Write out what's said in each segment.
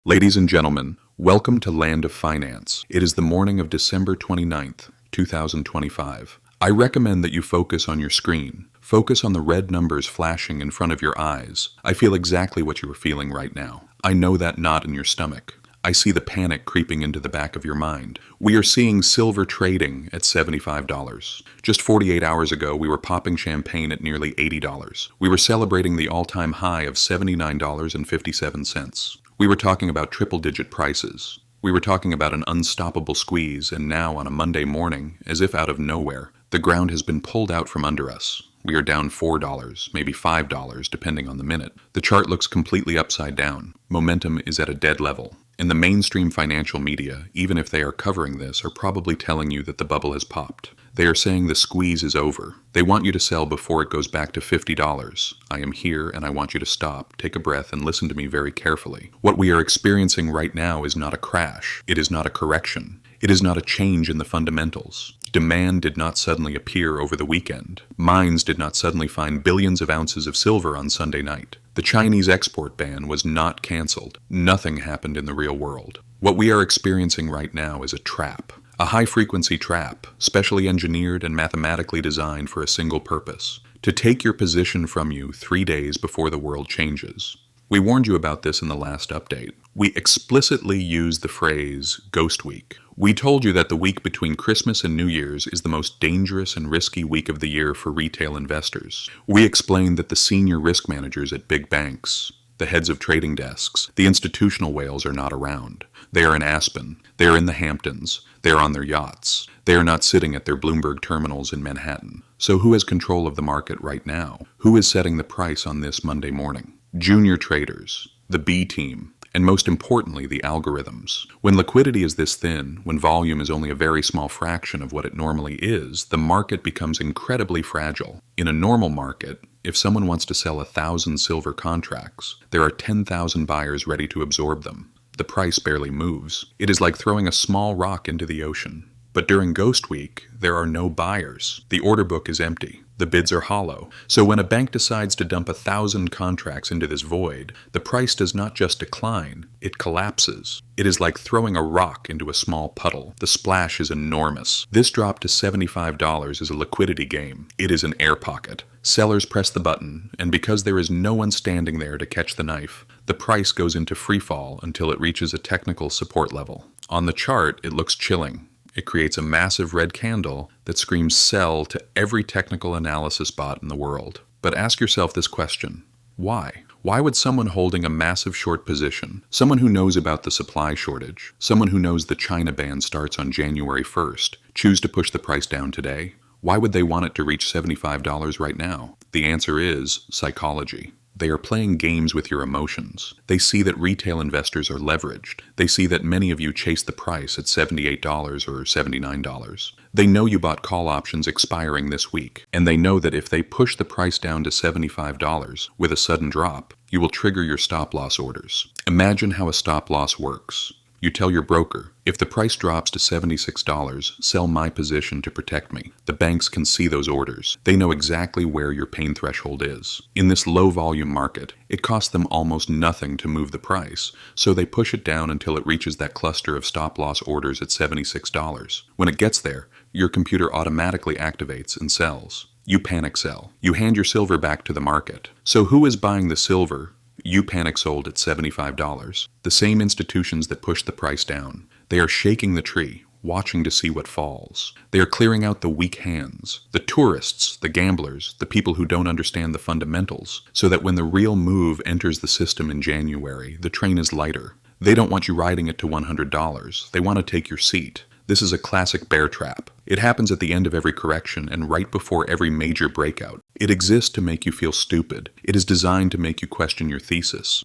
Ladies and gentlemen, welcome to Land of Finance. It is the morning of December 29th, 2025. I recommend that you focus on your screen. Focus on the red numbers flashing in front of your eyes. I feel exactly what you are feeling right now. I know that knot in your stomach. I see the panic creeping into the back of your mind. We are seeing silver trading at $75. Just 48 hours ago, we were popping champagne at nearly $80. We were celebrating the all-time high of $79.57. We were talking about triple-digit prices. We were talking about an unstoppable squeeze, and now on a Monday morning, as if out of nowhere, the ground has been pulled out from under us. We are down $4, maybe $5, depending on the minute. The chart looks completely upside down. Momentum is at a dead level. And the mainstream financial media, even if they are covering this, are probably telling you that the bubble has popped. They are saying the squeeze is over. They want you to sell before it goes back to $50. I am here and I want you to stop, take a breath, and listen to me very carefully. What we are experiencing right now is not a crash. It is not a correction. It is not a change in the fundamentals. Demand did not suddenly appear over the weekend. Mines did not suddenly find billions of ounces of silver on Sunday night. The Chinese export ban was not canceled. Nothing happened in the real world. What we are experiencing right now is a trap. A high-frequency trap, specially engineered and mathematically designed for a single purpose: to take your position from you 3 days before the world changes. We warned you about this in the last update. We explicitly used the phrase Ghost Week. We told you that the week between Christmas and New Year's is the most dangerous and risky week of the year for retail investors. We explained that the senior risk managers at big banks, the heads of trading desks, the institutional whales are not around. They are in Aspen. They are in the Hamptons. They are on their yachts. They are not sitting at their Bloomberg terminals in Manhattan. So who has control of the market right now? Who is setting the price on this Monday morning? Junior traders, the B team, and most importantly, the algorithms. When liquidity is this thin, when volume is only a very small fraction of what it normally is, the market becomes incredibly fragile. In a normal market, if someone wants to sell 1,000 silver contracts, there are 10,000 buyers ready to absorb them. The price barely moves. It is like throwing a small rock into the ocean. But during Ghost Week, there are no buyers. The order book is empty. The bids are hollow. So when a bank decides to dump 1,000 contracts into this void, the price does not just decline, it collapses. It is like throwing a rock into a small puddle. The splash is enormous. This drop to $75 is a liquidity game. It is an air pocket. Sellers press the button, and because there is no one standing there to catch the knife, the price goes into freefall until it reaches a technical support level. On the chart, it looks chilling. It creates a massive red candle that screams sell to every technical analysis bot in the world. But ask yourself this question: why? Why would someone holding a massive short position, someone who knows about the supply shortage, someone who knows the China ban starts on January 1st, choose to push the price down today? Why would they want it to reach $75 right now? The answer is psychology. They are playing games with your emotions. They see that retail investors are leveraged. They see that many of you chase the price at $78 or $79. They know you bought call options expiring this week, and they know that if they push the price down to $75 with a sudden drop, you will trigger your stop-loss orders. Imagine how a stop-loss works. You tell your broker, if the price drops to $76, sell my position to protect me. The banks can see those orders. They know exactly where your pain threshold is. In this low-volume market, it costs them almost nothing to move the price, so they push it down until it reaches that cluster of stop-loss orders at $76. When it gets there, your computer automatically activates and sells. You panic sell. You hand your silver back to the market. So who is buying the silver you panic sold at $75? The same institutions that pushed the price down. They are shaking the tree, watching to see what falls. They are clearing out the weak hands, the tourists, the gamblers, the people who don't understand the fundamentals, so that when the real move enters the system in January, the train is lighter. They don't want you riding it to $100. They want to take your seat. This is a classic bear trap. It happens at the end of every correction and right before every major breakout. It exists to make you feel stupid. It is designed to make you question your thesis.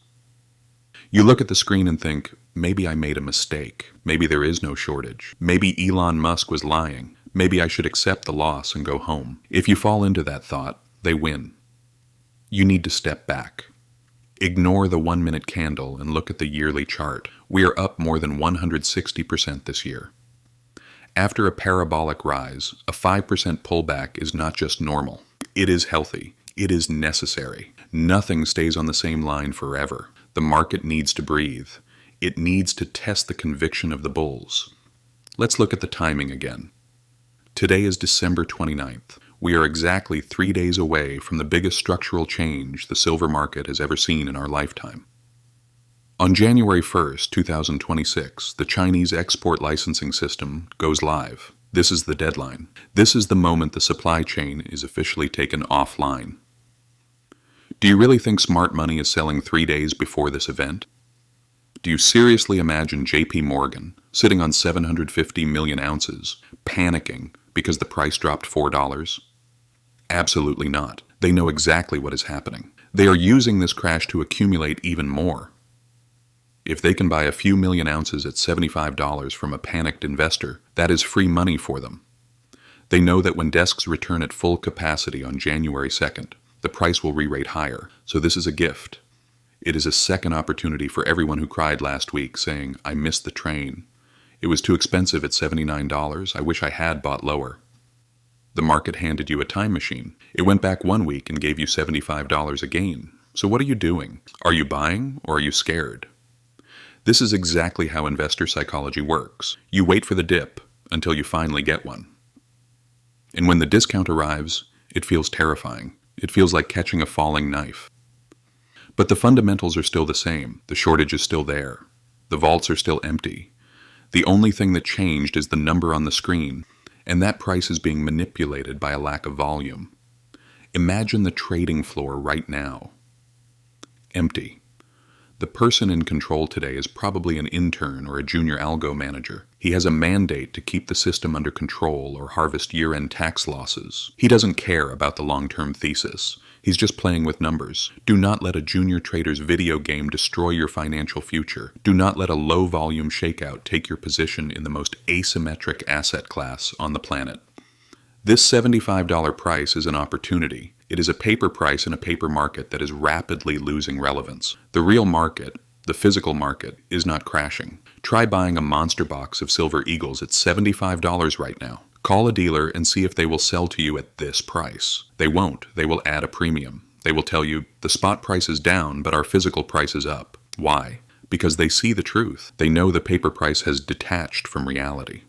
You look at the screen and think, maybe I made a mistake. Maybe there is no shortage. Maybe Elon Musk was lying. Maybe I should accept the loss and go home. If you fall into that thought, they win. You need to step back. Ignore the 1-minute candle and look at the yearly chart. We are up more than 160% this year. After a parabolic rise, a 5% pullback is not just normal. It is healthy. It is necessary. Nothing stays on the same line forever. The market needs to breathe. It needs to test the conviction of the bulls. Let's look at the timing again. Today is December 29th. We are exactly 3 days away from the biggest structural change the silver market has ever seen in our lifetime. On January 1st, 2026, the Chinese export licensing system goes live. This is the deadline. This is the moment the supply chain is officially taken offline. Do you really think smart money is selling 3 days before this event? Do you seriously imagine JP Morgan sitting on 750 million ounces, panicking because the price dropped $4? Absolutely not. They know exactly what is happening. They are using this crash to accumulate even more. If they can buy a few million ounces at $75 from a panicked investor, that is free money for them. They know that when desks return at full capacity on January 2nd, the price will re-rate higher, so this is a gift. It is a second opportunity for everyone who cried last week saying, "I missed the train. It was too expensive at $79. I wish I had bought lower." The market handed you a time machine. It went back 1 week and gave you $75 again. So what are you doing? Are you buying or are you scared? This is exactly how investor psychology works. You wait for the dip until you finally get one. And when the discount arrives, it feels terrifying. It feels like catching a falling knife. But the fundamentals are still the same. The shortage is still there. The vaults are still empty. The only thing that changed is the number on the screen, and that price is being manipulated by a lack of volume. Imagine the trading floor right now. Empty. The person in control today is probably an intern or a junior algo manager. He has a mandate to keep the system under control or harvest year-end tax losses. He doesn't care about the long-term thesis. He's just playing with numbers. Do not let a junior trader's video game destroy your financial future. Do not let a low-volume shakeout take your position in the most asymmetric asset class on the planet. This $75 price is an opportunity. It is a paper price in a paper market that is rapidly losing relevance. The real market, the physical market, is not crashing. Try buying a monster box of Silver Eagles at $75 right now. Call a dealer and see if they will sell to you at this price. They won't. They will add a premium. They will tell you, the spot price is down, but our physical price is up. Why? Because they see the truth. They know the paper price has detached from reality.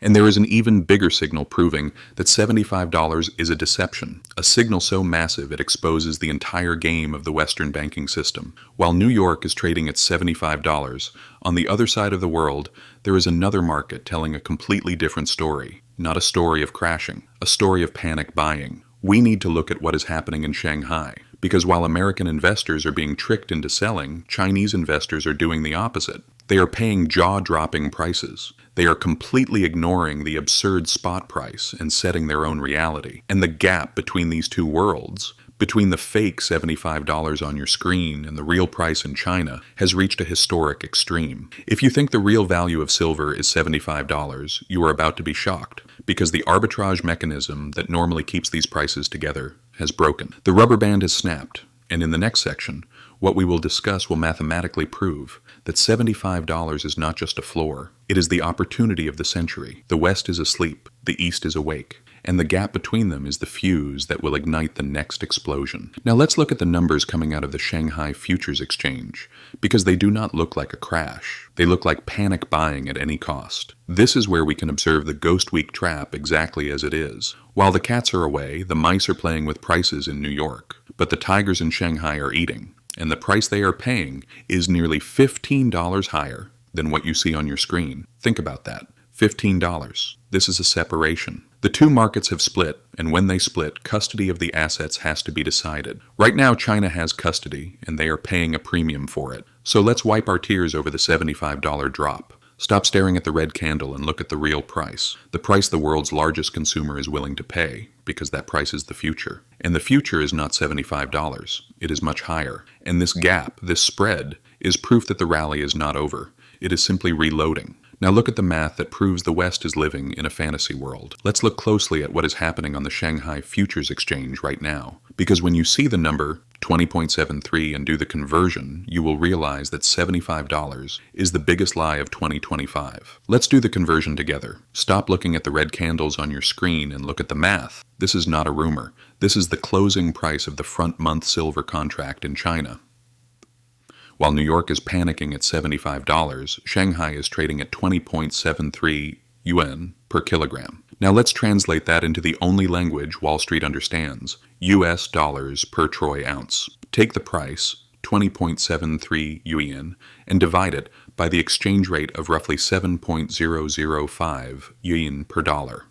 And there is an even bigger signal proving that $75 is a deception, a signal so massive it exposes the entire game of the Western banking system. While New York is trading at $75, on the other side of the world, there is another market telling a completely different story. Not a story of crashing, a story of panic buying. We need to look at what is happening in Shanghai, because while American investors are being tricked into selling, Chinese investors are doing the opposite. They are paying jaw-dropping prices. They are completely ignoring the absurd spot price and setting their own reality. And the gap between these two worlds, between the fake $75 on your screen and the real price in China, has reached a historic extreme. If you think the real value of silver is $75, you are about to be shocked, because the arbitrage mechanism that normally keeps these prices together has broken. The rubber band has snapped, and in the next section, what we will discuss will mathematically prove that $75 is not just a floor. It is the opportunity of the century. The West is asleep, the East is awake, and the gap between them is the fuse that will ignite the next explosion. Now let's look at the numbers coming out of the Shanghai Futures Exchange, because they do not look like a crash. They look like panic buying at any cost. This is where we can observe the Ghost Week trap exactly as it is. While the cats are away, the mice are playing with prices in New York, but the tigers in Shanghai are eating, and the price they are paying is nearly $15 higher than what you see on your screen. Think about that. $15. This is a separation. The two markets have split, and when they split, custody of the assets has to be decided. Right now, China has custody, and they are paying a premium for it. So let's wipe our tears over the $75 drop. Stop staring at the red candle and look at the real price. The price the world's largest consumer is willing to pay, because that price is the future. And the future is not $75. It is much higher. And this gap, this spread, is proof that the rally is not over. It is simply reloading. Now look at the math that proves the West is living in a fantasy world. Let's look closely at what is happening on the Shanghai Futures Exchange right now. Because when you see the number 20.73 and do the conversion, you will realize that $75 is the biggest lie of 2025. Let's do the conversion together. Stop looking at the red candles on your screen and look at the math. This is not a rumor. This is the closing price of the front month silver contract in China. While New York is panicking at $75, Shanghai is trading at 20.73 yuan per kilogram. Now let's translate that into the only language Wall Street understands, US dollars per troy ounce. Take the price, 20.73 yuan, and divide it by the exchange rate of roughly 7.005 yuan per dollar.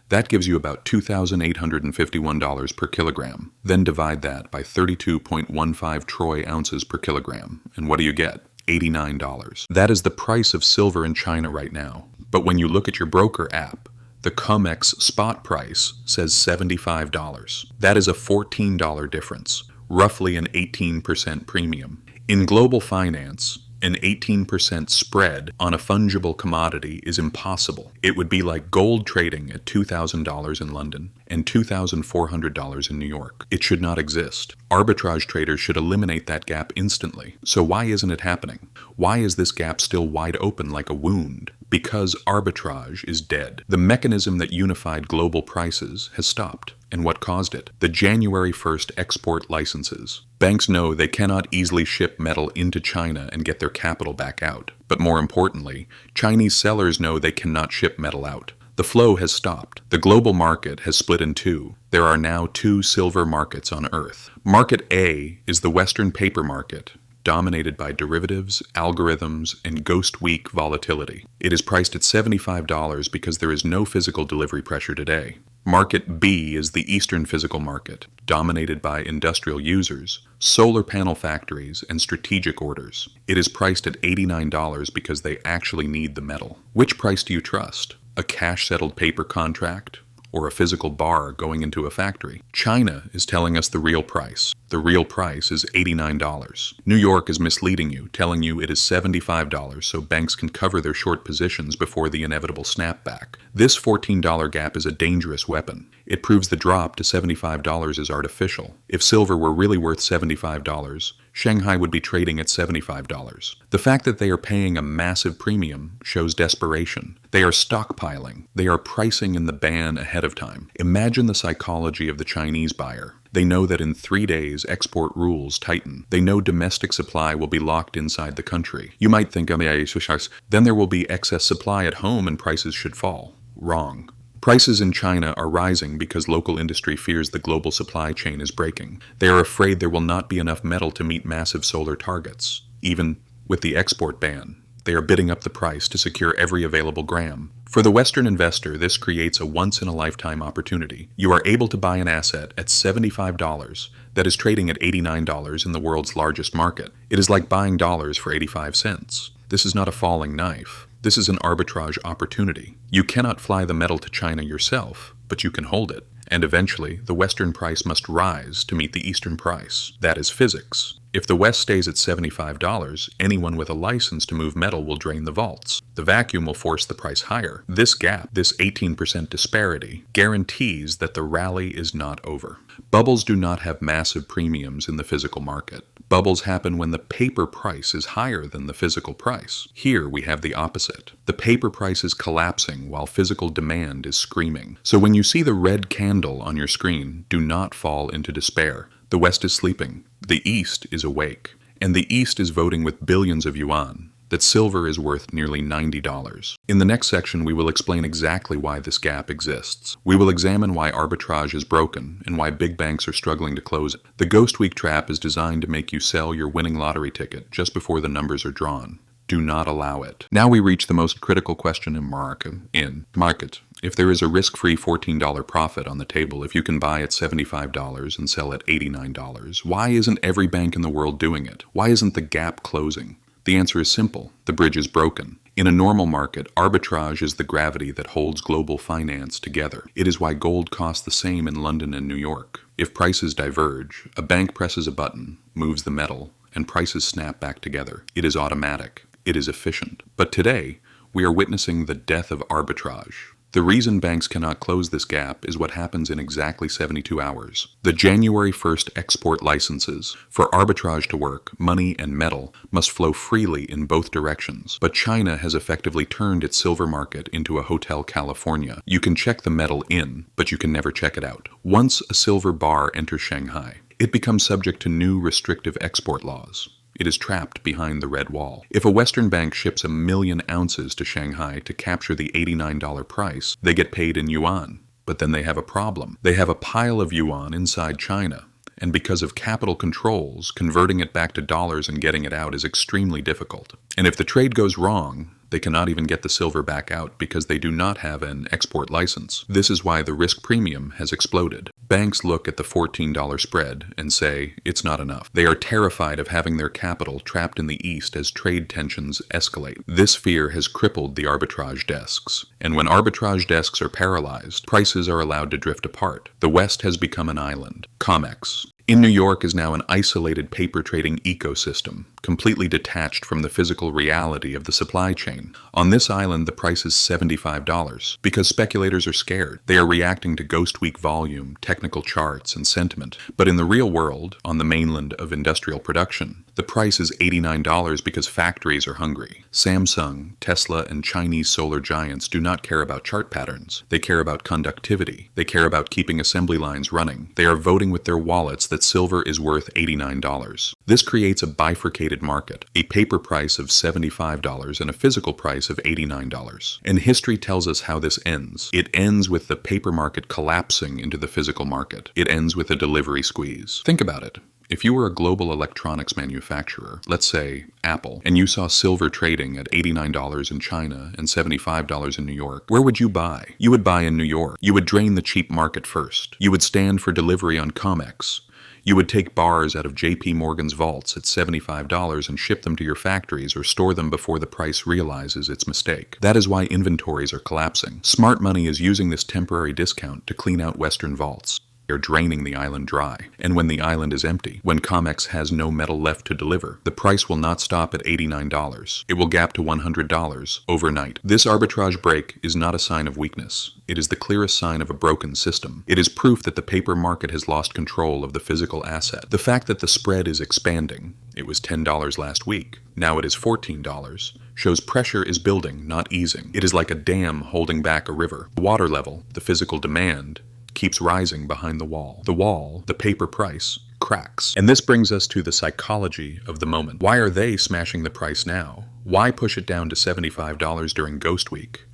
That gives you about $2,851 per kilogram. Then divide that by 32.15 troy ounces per kilogram. And what do you get? $89. That is the price of silver in China right now. But when you look at your broker app, the COMEX spot price says $75. That is a $14 difference, roughly an 18% premium. In global finance, an 18% spread on a fungible commodity is impossible. It would be like gold trading at $2,000 in London and $2,400 in New York. It should not exist. Arbitrage traders should eliminate that gap instantly. So why isn't it happening? Why is this gap still wide open like a wound? Because arbitrage is dead. The mechanism that unified global prices has stopped. And what caused it? The January 1st export licenses. Banks know they cannot easily ship metal into China and get their capital back out. But more importantly, Chinese sellers know they cannot ship metal out. The flow has stopped. The global market has split in two. There are now two silver markets on Earth. Market A is the Western paper market, dominated by derivatives, algorithms, and ghost week volatility. It is priced at $75 because there is no physical delivery pressure today. Market B is the Eastern physical market, dominated by industrial users, solar panel factories, and strategic orders. It is priced at $89 because they actually need the metal. Which price do you trust? A cash-settled paper contract? Or a physical bar going into a factory? China is telling us the real price. The real price is $89. New York is misleading you, telling you it is $75 so banks can cover their short positions before the inevitable snapback. This $14 gap is a dangerous weapon. It proves the drop to $75 is artificial. If silver were really worth $75, Shanghai would be trading at $75. The fact that they are paying a massive premium shows desperation. They are stockpiling. They are pricing in the ban ahead of time. Imagine the psychology of the Chinese buyer. They know that in 3 days, export rules tighten. They know domestic supply will be locked inside the country. You might think, then there will be excess supply at home and prices should fall. Wrong. Prices in China are rising because local industry fears the global supply chain is breaking. They are afraid there will not be enough metal to meet massive solar targets. Even with the export ban, they are bidding up the price to secure every available gram. For the Western investor, this creates a once-in-a-lifetime opportunity. You are able to buy an asset at $75 that is trading at $89 in the world's largest market. It is like buying dollars for 85 cents. This is not a falling knife. This is an arbitrage opportunity. You cannot fly the metal to China yourself, but you can hold it. And eventually, the Western price must rise to meet the Eastern price. That is physics. If the West stays at $75, anyone with a license to move metal will drain the vaults. The vacuum will force the price higher. This gap, this 18% disparity, guarantees that the rally is not over. Bubbles do not have massive premiums in the physical market. Bubbles happen when the paper price is higher than the physical price. Here we have the opposite. The paper price is collapsing while physical demand is screaming. So when you see the red candle on your screen, do not fall into despair. The West is sleeping. The East is awake. And the East is voting with billions of yuan that silver is worth nearly $90. In the next section, we will explain exactly why this gap exists. We will examine why arbitrage is broken and why big banks are struggling to close it. The Ghost Week trap is designed to make you sell your winning lottery ticket just before the numbers are drawn. Do not allow it. Now we reach the most critical question in market. If there is a risk-free $14 profit on the table, if you can buy at $75 and sell at $89, why isn't every bank in the world doing it? Why isn't the gap closing? The answer is simple. The bridge is broken. In a normal market, arbitrage is the gravity that holds global finance together. It is why gold costs the same in London and New York. If prices diverge, a bank presses a button, moves the metal, and prices snap back together. It is automatic. It is efficient. But today, we are witnessing the death of arbitrage. The reason banks cannot close this gap is what happens in exactly 72 hours. The January 1st export licenses. For arbitrage to work, money and metal must flow freely in both directions. But China has effectively turned its silver market into a Hotel California. You can check the metal in, but you can never check it out. Once a silver bar enters Shanghai, it becomes subject to new restrictive export laws. It is trapped behind the red wall. If a Western bank ships 1 million ounces to Shanghai to capture the $89 price, they get paid in yuan. But then they have a problem. They have a pile of yuan inside China. And because of capital controls, converting it back to dollars and getting it out is extremely difficult. And if the trade goes wrong, they cannot even get the silver back out because they do not have an export license. This is why the risk premium has exploded. Banks look at the $14 spread and say it's not enough. They are terrified of having their capital trapped in the East as trade tensions escalate. This fear has crippled the arbitrage desks. And when arbitrage desks are paralyzed, prices are allowed to drift apart. The West has become an island. COMEX in New York is now an isolated paper trading ecosystem, completely detached from the physical reality of the supply chain. On this island, the price is $75 because speculators are scared. They are reacting to Ghost Week volume, technical charts, and sentiment. But in the real world, on the mainland of industrial production, the price is $89 because factories are hungry. Samsung, Tesla, and Chinese solar giants do not care about chart patterns. They care about conductivity. They care about keeping assembly lines running. They are voting with their wallets that silver is worth $89. This creates a bifurcated market, a paper price of $75 and a physical price of $89. And history tells us how this ends. It ends with the paper market collapsing into the physical market. It ends with a delivery squeeze. Think about it. If you were a global electronics manufacturer, let's say Apple, and you saw silver trading at $89 in China and $75 in New York, where would you buy? You would buy in New York. You would drain the cheap market first. You would stand for delivery on COMEX. You would take bars out of JP Morgan's vaults at $75 and ship them to your factories or store them before the price realizes its mistake. That is why inventories are collapsing. Smart money is using this temporary discount to clean out Western vaults. They're draining the island dry. And when the island is empty, when COMEX has no metal left to deliver, the price will not stop at $89. It will gap to $100 overnight. This arbitrage break is not a sign of weakness. It is the clearest sign of a broken system. It is proof that the paper market has lost control of the physical asset. The fact that the spread is expanding, it was $10 last week, now it is $14, shows pressure is building, not easing. It is like a dam holding back a river. The water level, the physical demand, keeps rising behind the wall. The wall, the paper price, cracks. And this brings us to the psychology of the moment. Why are they smashing the price now? Why push it down to $75 during Ghost Week?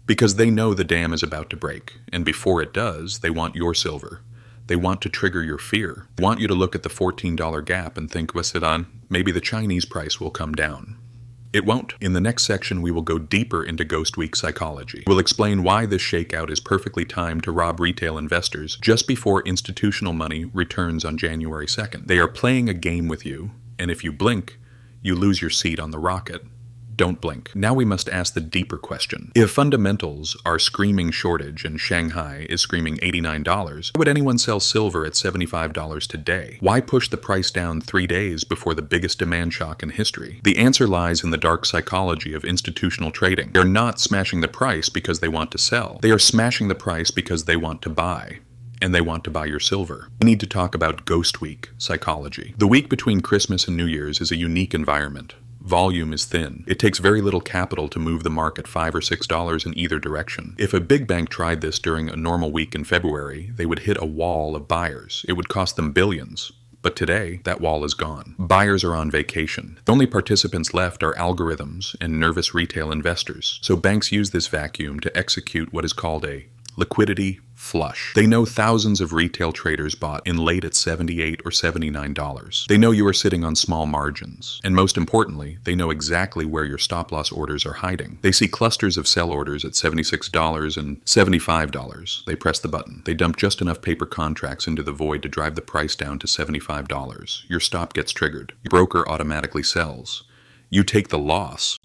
Because they know the dam is about to break, and before it does, they want your silver. They want to trigger your fear. They want you to look at the $14 gap and think, Wasidan, maybe the Chinese price will come down. It won't. In the next section, we will go deeper into Ghost Week psychology. We'll explain why this shakeout is perfectly timed to rob retail investors just before institutional money returns on January 2nd. They are playing a game with you, and if you blink, you lose your seat on the rocket. Don't blink. Now we must ask the deeper question. If fundamentals are screaming shortage and Shanghai is screaming $89, why would anyone sell silver at $75 today? Why push the price down 3 days before the biggest demand shock in history? The answer lies in the dark psychology of institutional trading. They're not smashing the price because they want to sell. They are smashing the price because they want to buy. And they want to buy your silver. We need to talk about Ghost Week psychology. The week between Christmas and New Year's is a unique environment. Volume is thin. It takes very little capital to move the market $5 or $6 in either direction. If a big bank tried this during a normal week in February, they would hit a wall of buyers. It would cost them billions. But today, that wall is gone. Buyers are on vacation. The only participants left are algorithms and nervous retail investors. So banks use this vacuum to execute what is called a liquidity flush. They know thousands of retail traders bought in late at $78 or $79. They know you are sitting on small margins. And most importantly, they know exactly where your stop-loss orders are hiding. They see clusters of sell orders at $76 and $75. They press the button. They dump just enough paper contracts into the void to drive the price down to $75. Your stop gets triggered. Your broker automatically sells. You take the loss.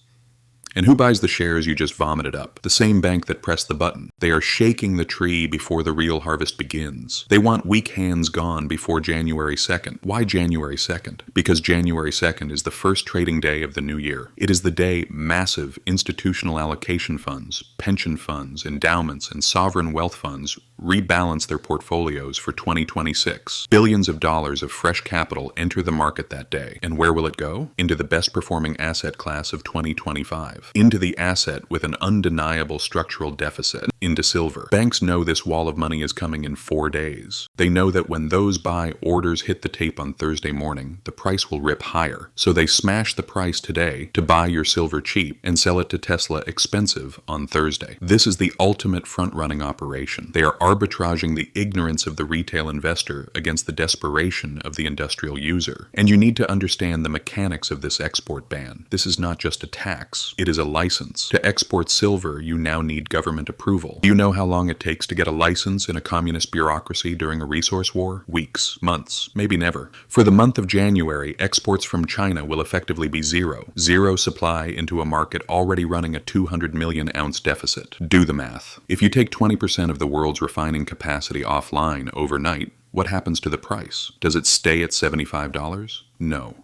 And who buys the shares you just vomited up? The same bank that pressed the button. They are shaking the tree before the real harvest begins. They want weak hands gone before January 2nd. Why January 2nd? Because January 2nd is the first trading day of the new year. It is the day massive institutional allocation funds, pension funds, endowments, and sovereign wealth funds rebalance their portfolios for 2026. Billions of dollars of fresh capital enter the market that day. And where will it go? Into the best performing asset class of 2025. negative, into the asset with an undeniable structural deficit, into silver. Banks know this wall of money is coming in 4 days. They know that when those buy orders hit the tape on Thursday morning, the price will rip higher. So they smash the price today to buy your silver cheap and sell it to Tesla expensive on Thursday. This is the ultimate front-running operation. They are arbitraging the ignorance of the retail investor against the desperation of the industrial user. And you need to understand the mechanics of this export ban. This is not just a tax, it is a license. To export silver, you now need government approval. Do you know how long it takes to get a license in a communist bureaucracy during a resource war? Weeks, months, maybe never. For the month of January, exports from China will effectively be zero. Zero supply into a market already running a 200 million ounce deficit. Do the math. If you take 20% of the world's refining capacity offline overnight, what happens to the price? Does it stay at $75? No.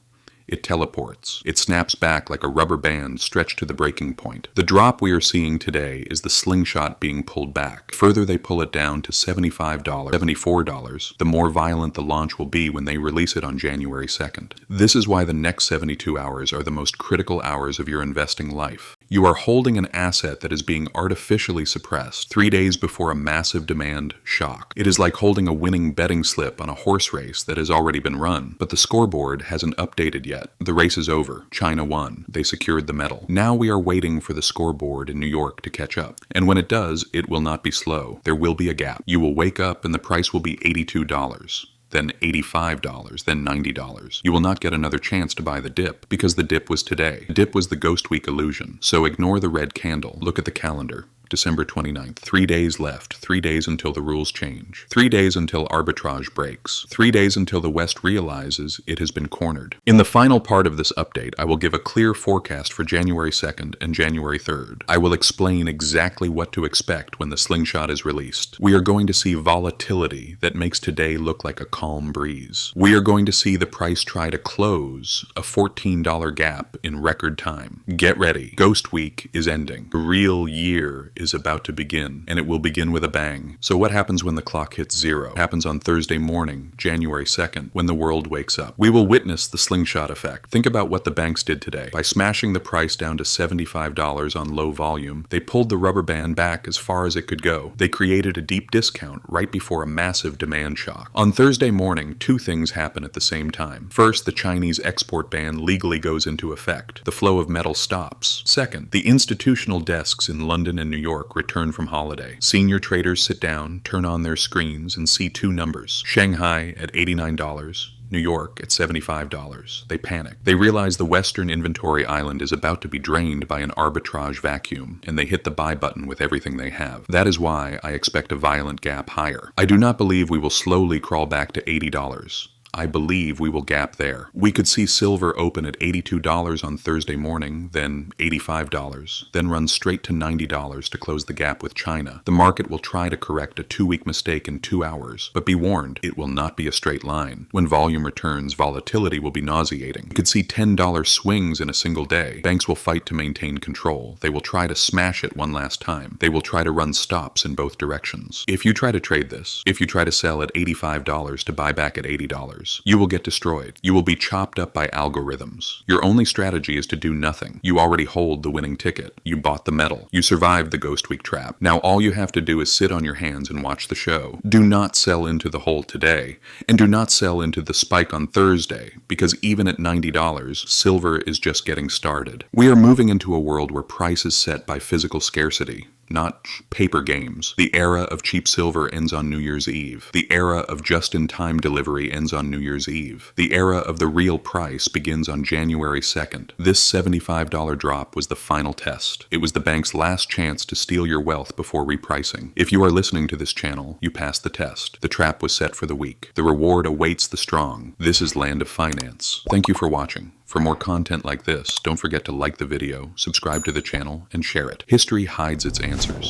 It teleports. It snaps back like a rubber band stretched to the breaking point. The drop we are seeing today is the slingshot being pulled back. Further they pull it down to $75, $74, the more violent the launch will be when they release it on January 2nd. This is why the next 72 hours are the most critical hours of your investing life. You are holding an asset that is being artificially suppressed 3 days before a massive demand shock. It is like holding a winning betting slip on a horse race that has already been run, but the scoreboard hasn't updated yet. The race is over. China won. They secured the medal. Now we are waiting for the scoreboard in New York to catch up. And when it does, it will not be slow. There will be a gap. You will wake up and the price will be $82. Then $85, then $90. You will not get another chance to buy the dip, because the dip was today. The dip was the ghost week illusion. So ignore the red candle. Look at the calendar. December 29th. 3 days left. 3 days until the rules change. 3 days until arbitrage breaks. 3 days until the West realizes it has been cornered. In the final part of this update, I will give a clear forecast for January 2nd and January 3rd. I will explain exactly what to expect when the slingshot is released. We are going to see volatility that makes today look like a calm breeze. We are going to see the price try to close a $14 gap in record time. Get ready. Ghost Week is ending. The real year is about to begin, and it will begin with a bang. So what happens when the clock hits zero? It happens on Thursday morning, January 2nd, when the world wakes up. We will witness the slingshot effect. Think about what the banks did today. By smashing the price down to $75 on low volume, they pulled the rubber band back as far as it could go. They created a deep discount right before a massive demand shock. On Thursday morning, two things happen at the same time. First, the Chinese export ban legally goes into effect. The flow of metal stops. Second, the institutional desks in London and New York return from holiday. Senior traders sit down, turn on their screens, and see two numbers. Shanghai at $89, New York at $75. They panic. They realize the Western inventory island is about to be drained by an arbitrage vacuum, and they hit the buy button with everything they have. That is why I expect a violent gap higher. I do not believe we will slowly crawl back to $80. I believe we will gap there. We could see silver open at $82 on Thursday morning, then $85, then run straight to $90 to close the gap with China. The market will try to correct a 2-week mistake in 2 hours, but be warned, it will not be a straight line. When volume returns, volatility will be nauseating. You could see $10 swings in a single day. Banks will fight to maintain control. They will try to smash it one last time. They will try to run stops in both directions. If you try to trade this, if you try to sell at $85 to buy back at $80, you will get destroyed. You will be chopped up by algorithms. Your only strategy is to do nothing. You already hold the winning ticket. You bought the medal. You survived the Ghost Week trap. Now all you have to do is sit on your hands and watch the show. Do not sell into the hole today, and do not sell into the spike on Thursday, because even at $90, silver is just getting started. We are moving into a world where price is set by physical scarcity, not paper games. The era of cheap silver ends on New Year's Eve. The era of just-in-time delivery ends on New Year's Eve. The era of the real price begins on January 2nd. This $75 drop was the final test. It was the bank's last chance to steal your wealth before repricing. If you are listening to this channel, you passed the test. The trap was set for the weak. The reward awaits the strong. This is Land of Finance. Thank you for watching. For more content like this, don't forget to like the video, subscribe to the channel, and share it. History hides its answers.